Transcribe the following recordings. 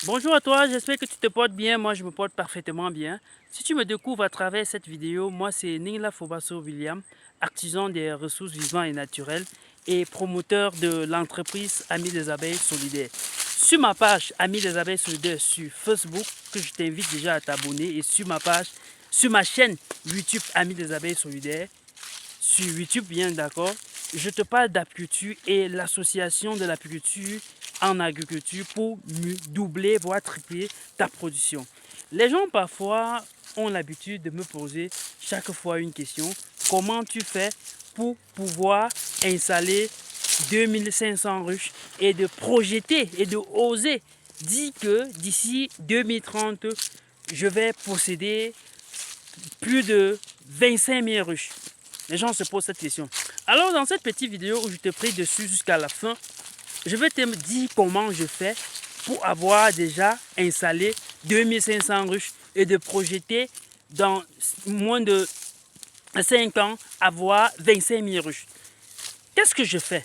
Bonjour à toi, j'espère que tu te portes bien. Moi, je me porte parfaitement bien. Si tu me découvres à travers cette vidéo, moi, c'est Ningla Fobasso William, artisan des ressources vivantes et naturelles et promoteur de l'entreprise Amis des Abeilles Solidaires. Sur ma page Amis des Abeilles Solidaires sur Facebook, que je t'invite déjà à t'abonner, et sur ma chaîne YouTube Amis des Abeilles Solidaires, sur YouTube, bien d'accord, je te parle d'apiculture et l'association de l'apiculture en agriculture pour doubler, voire tripler ta production. Les gens parfois ont l'habitude de me poser chaque fois une question: comment tu fais pour pouvoir installer 2500 ruches et de projeter et de oser dire que d'ici 2030, je vais posséder plus de 25 000 ruches? Les gens se posent cette question. Alors dans cette petite vidéo où je te prie dessus jusqu'à la fin, je vais te dire comment je fais pour avoir déjà installé 2500 ruches et de projeter dans moins de 5 ans avoir 25 000 ruches. Qu'est-ce que je fais?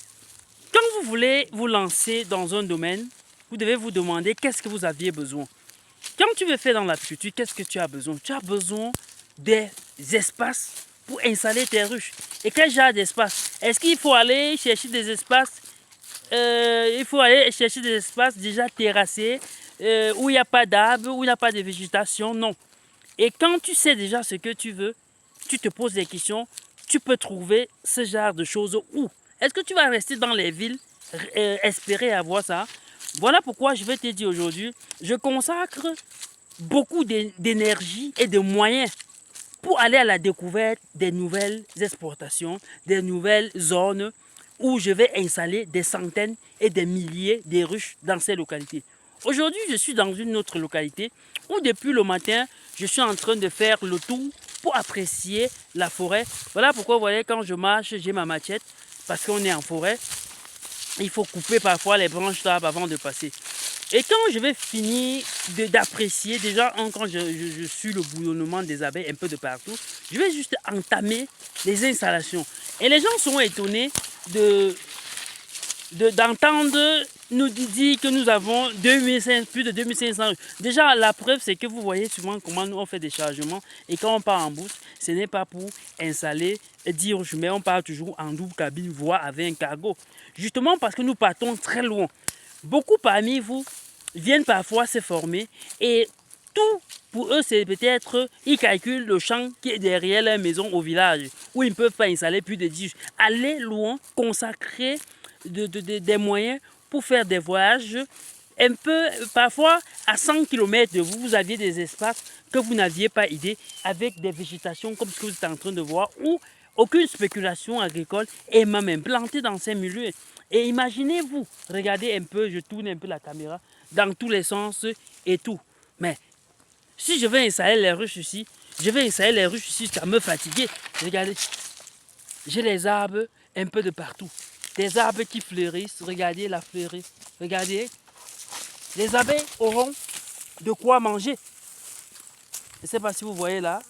Quand vous voulez vous lancer dans un domaine, vous devez vous demander qu'est-ce que vous aviez besoin. Quand tu veux faire dans l'apiculture, qu'est-ce que tu as besoin? Tu as besoin des espaces pour installer tes ruches. Et quel genre d'espace? Est-ce qu'il faut aller chercher des espaces il faut aller chercher des espaces déjà terrassés, où il n'y a pas d'arbres, où il n'y a pas de végétation? Non. Et quand tu sais déjà ce que tu veux, tu te poses des questions, tu peux trouver ce genre de choses où? Est-ce que tu vas rester dans les villes, espérer avoir ça? Voilà pourquoi je vais te dire aujourd'hui, je consacre beaucoup d'énergie et de moyens pour aller à la découverte des nouvelles exportations, des nouvelles zones où je vais installer des centaines et des milliers de ruches dans ces localités. Aujourd'hui, je suis dans une autre localité où depuis le matin, je suis en train de faire le tour pour apprécier la forêt. Voilà pourquoi vous voyez, quand je marche, j'ai ma machette parce qu'on est en forêt. Il faut couper parfois les branches d'arbres avant de passer. Et quand je vais finir d'apprécier, déjà quand je suis le bouillonnement des abeilles un peu de partout, je vais juste entamer les installations. Et les gens seront étonnés d'entendre nous dire que nous avons 2500, plus de 2500. Déjà, la preuve, c'est que vous voyez souvent comment nous on fait des chargements. Et quand on part en bus, ce n'est pas pour installer 10 ruches, mais on part toujours en double cabine, voire avec un cargo. Justement parce que nous partons très loin. Beaucoup parmi vous viennent parfois se former et tout pour eux, c'est peut-être, ils calculent le champ qui est derrière leur maison au village, où ils ne peuvent pas installer plus de 10. Aller loin, consacrer des moyens pour faire des voyages un peu, parfois à 100 km de vous, vous aviez des espaces que vous n'aviez pas idée, avec des végétations comme ce que vous êtes en train de voir, où aucune spéculation agricole est même implantée dans ces milieux. Et imaginez-vous, regardez un peu, je tourne un peu la caméra, dans tous les sens et tout. Mais si je vais installer les ruches ici, je vais installer les ruches ici jusqu'à me fatiguer. Regardez, j'ai les arbres un peu de partout. Des arbres qui fleurissent, regardez la fleurie. Regardez, les abeilles auront de quoi manger. Je ne sais pas si vous voyez là,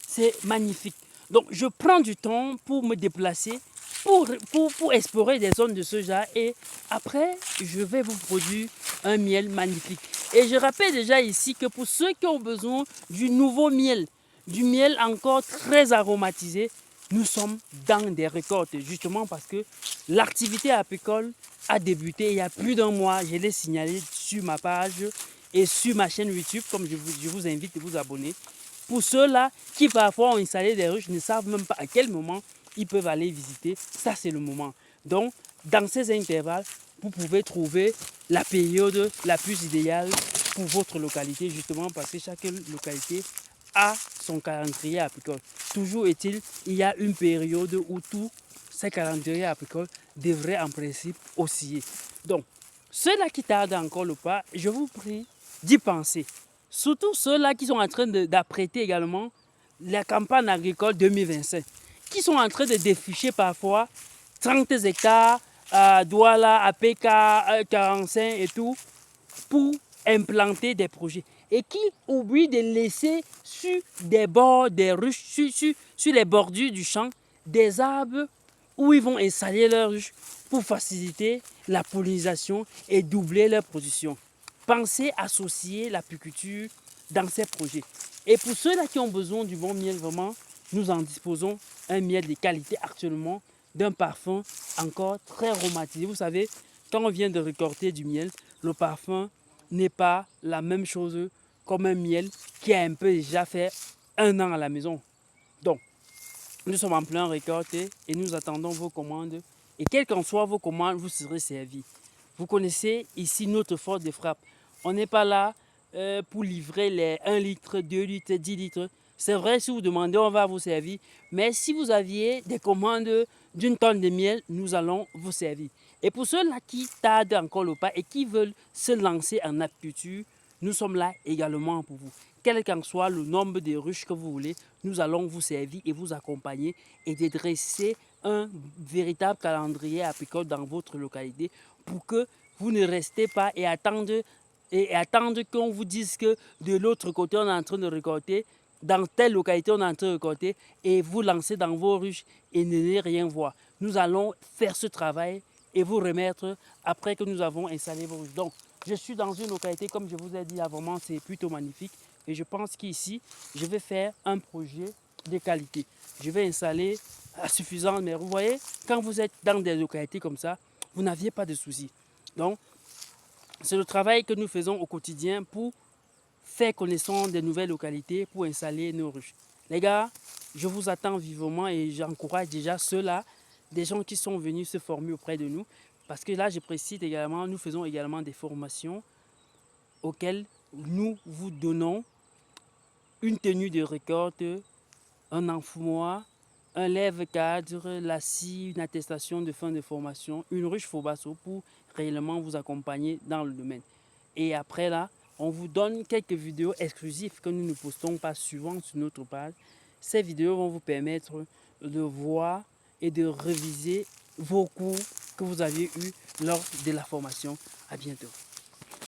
c'est magnifique. Donc je prends du temps pour me déplacer, pour explorer des zones de ce genre, et après je vais vous produire un miel magnifique. Et je rappelle déjà ici que pour ceux qui ont besoin du nouveau miel, du miel encore très aromatisé, nous sommes dans des récoltes, justement parce que l'activité apicole a débuté il y a plus d'un mois. Je l'ai signalé sur ma page et sur ma chaîne YouTube, comme je vous invite à vous abonner. Pour ceux-là qui parfois ont installé des ruches, ne savent même pas à quel moment ils peuvent aller visiter, ça c'est le moment. Donc, dans ces intervalles, vous pouvez trouver la période la plus idéale pour votre localité, justement parce que chaque localité a son calendrier apicole. Toujours est-il, il y a une période où tous ces calendriers apicoles devraient en principe osciller. Donc, ceux-là qui tardent encore le pas, je vous prie d'y penser. Surtout ceux-là qui sont en train d'apprêter également la campagne agricole 2025, qui sont en train de défricher parfois 30 hectares à Douala, à PK 45 et tout, pour implanter des projets. Et qui oublient de laisser sur des bords, des ruches, sur les bordures du champ, des arbres où ils vont installer leurs ruches pour faciliter la pollinisation et doubler leur production. pensez associer l'apiculture dans ces projets. Et pour ceux-là qui ont besoin du bon miel, vraiment, nous en disposons un miel de qualité actuellement, d'un parfum encore très aromatisé. Vous savez, quand on vient de récolter du miel, le parfum n'est pas la même chose comme un miel qui a un peu déjà fait 1 an à la maison. Donc, nous sommes en plein récolte et nous attendons vos commandes. Et quelles qu'en soient vos commandes, vous serez servis. Vous connaissez ici notre force de frappe. On n'est pas là pour livrer les 1 litre, 2 litres, 10 litres. C'est vrai, si vous demandez, on va vous servir. Mais si vous aviez des commandes d'1 tonne de miel, nous allons vous servir. Et pour ceux-là qui tardent encore le pas et qui veulent se lancer en apiculture, nous sommes là également pour vous. Quel qu'en soit le nombre de ruches que vous voulez, nous allons vous servir et vous accompagner et de dresser un véritable calendrier apicole dans votre localité pour que vous ne restez pas et attendre qu'on vous dise que de l'autre côté on est en train de récolter, dans telle localité on est en train de récolter et vous lancez dans vos ruches et ne rien voir. Nous allons faire ce travail et vous remettre après que nous avons installé vos ruches. Donc, je suis dans une localité, comme je vous ai dit, là, vraiment, c'est plutôt magnifique. Et je pense qu'ici, je vais faire un projet de qualité. Je vais installer à suffisance, mais vous voyez, quand vous êtes dans des localités comme ça, vous n'aviez pas de soucis. Donc, c'est le travail que nous faisons au quotidien pour faire connaissance des nouvelles localités, pour installer nos ruches. Les gars, je vous attends vivement et j'encourage déjà ceux-là, des gens qui sont venus se former auprès de nous. Parce que là, je précise également, nous faisons également des formations auxquelles nous vous donnons une tenue de récolte, un enfoumoir, un lève-cadre, la scie, une attestation de fin de formation, une ruche Fobasso pour réellement vous accompagner dans le domaine. Et après là, on vous donne quelques vidéos exclusives que nous ne postons pas souvent sur notre page. Ces vidéos vont vous permettre de voir et de réviser vos cours que vous aviez eus lors de la formation. À bientôt.